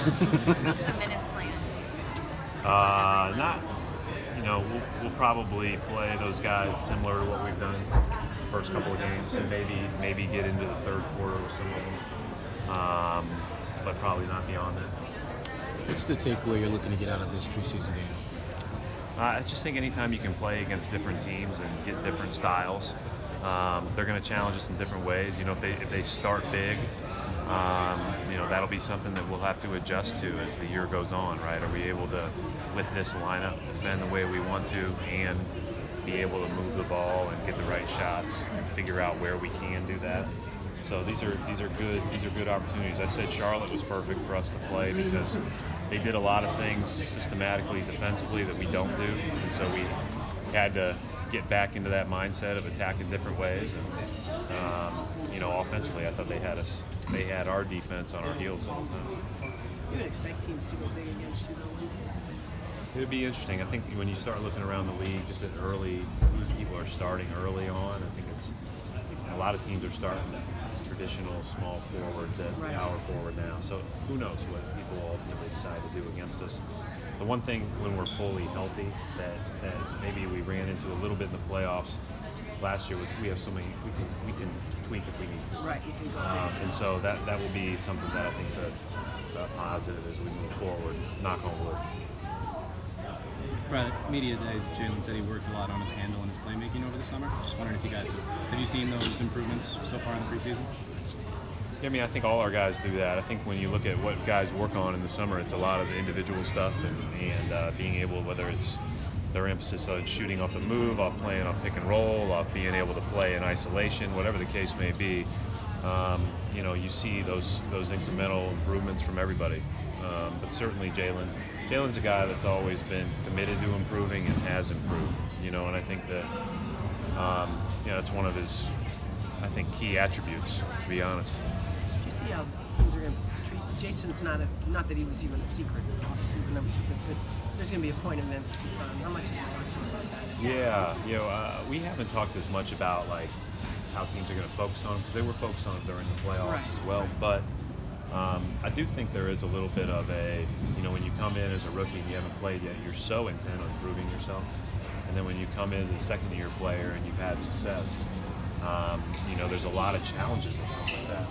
What's the minutes plan? Not, we'll probably play those guys similar to what we've done the first couple of games, and maybe get into the third quarter with some of them, but probably not beyond that. What's the takeaway you're looking to get out of this preseason game? I just think anytime you can play against different teams and get different styles, they're going to challenge us in different ways. If they start big, that'll be something that we'll have to adjust to as the year goes on, right? Are we able to, with this lineup, defend the way we want to and be able to move the ball and get the right shots and figure out where we can do that? So these are good opportunities. I said Charlotte was perfect for us to play because they did a lot of things systematically defensively that we don't do, and so we had to get back into that mindset of attacking different ways. And offensively, I thought they had our defense on our heels all the time. You would expect teams to go big against you, though. It would be interesting. I think when you start looking around the league, just at early, people are starting early on. I think a lot of teams are starting traditional small forwards at power forward now. So who knows what people will ultimately decide to do against us. The one thing when we're fully healthy that maybe we ran into a little bit in the playoffs last year was we have so many, we can tweak if we need to. Right, you can go and so that will be something that I think is a positive as we move forward, knock on wood. Right, media day, Jaylen said he worked a lot on his handle and his playmaking over the summer. Just wondering if have you seen those improvements so far in the preseason? Yeah, I think all our guys do that. I think when you look at what guys work on in the summer, it's a lot of the individual stuff and being able, whether it's their emphasis on shooting off the move, off playing off pick and roll, off being able to play in isolation, whatever the case may be. You see those incremental improvements from everybody. But certainly Jaylen's a guy that's always been committed to improving and has improved. And I think that it's one of his, key attributes, to be honest. Do you see how teams are going to treat Jason's not that he was even a secret offseason number 2, but there's going to be a point of emphasis on how much you talk about that. Yeah, we haven't talked as much about how teams are going to focus on him because they were focused on it during the playoffs as well. But I do think there is a little bit of when you come in as a rookie and you haven't played yet, you're so intent on proving yourself. And then when you come in as a second-year player and you've had success, there's a lot of challenges that come with that.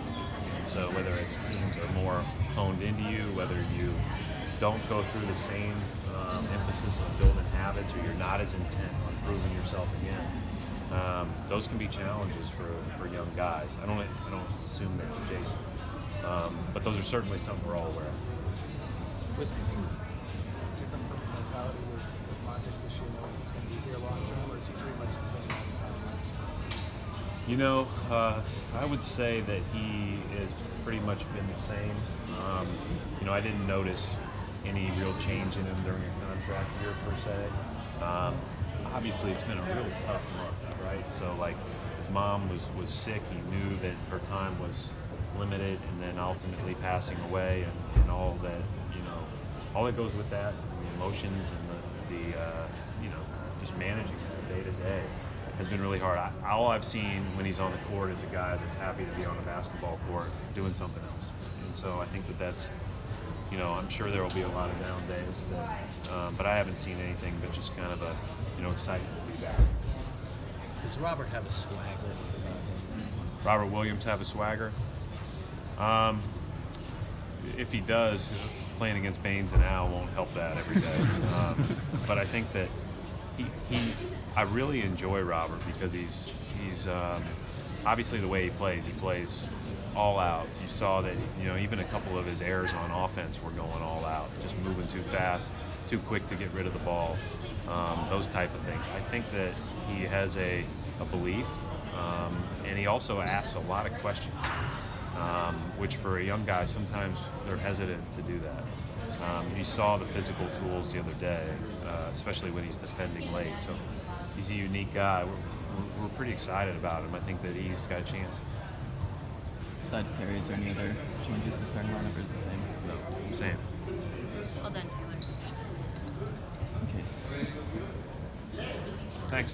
And so whether it's teams are more honed into you, whether you don't go through the same emphasis on building habits, or you're not as intent on proving yourself again, those can be challenges for young guys. I don't assume that for Jason, but those are certainly something we're all aware of. Was anything different from the mentality with Marcus this year, knowing he's going to be here long term, or is he pretty much the same all the time? I would say that he has pretty much been the same. I didn't notice any real change in him during a contract year per se. Obviously, it's been a really tough month, right? So, his mom was sick. He knew that her time was limited, and then ultimately passing away, and all that, all that goes with that, and the emotions and the just managing that day to day has been really hard. All I've seen when he's on the court is a guy that's happy to be on a basketball court doing something else. And so I think that's, I'm sure there will be a lot of down days, but I haven't seen anything but just kind of excitement to be back. Does Robert have a swagger? Robert Williams have a swagger? If he does, playing against Baines and Al won't help that every day. But I think that I really enjoy Robert because he's obviously the way he plays all out. You saw that, even a couple of his errors on offense were going all out, just moving too fast, too quick to get rid of the ball, those type of things. I think that he has a belief, and he also asks a lot of questions, which for a young guy, sometimes they're hesitant to do that. You saw the physical tools the other day, especially when he's defending late. So he's a unique guy. We're pretty excited about him. I think that he's got a chance. Besides Terry, is there any other changes to the starting lineup, or is it the same? No, same. Well done, Taylor. Just in case.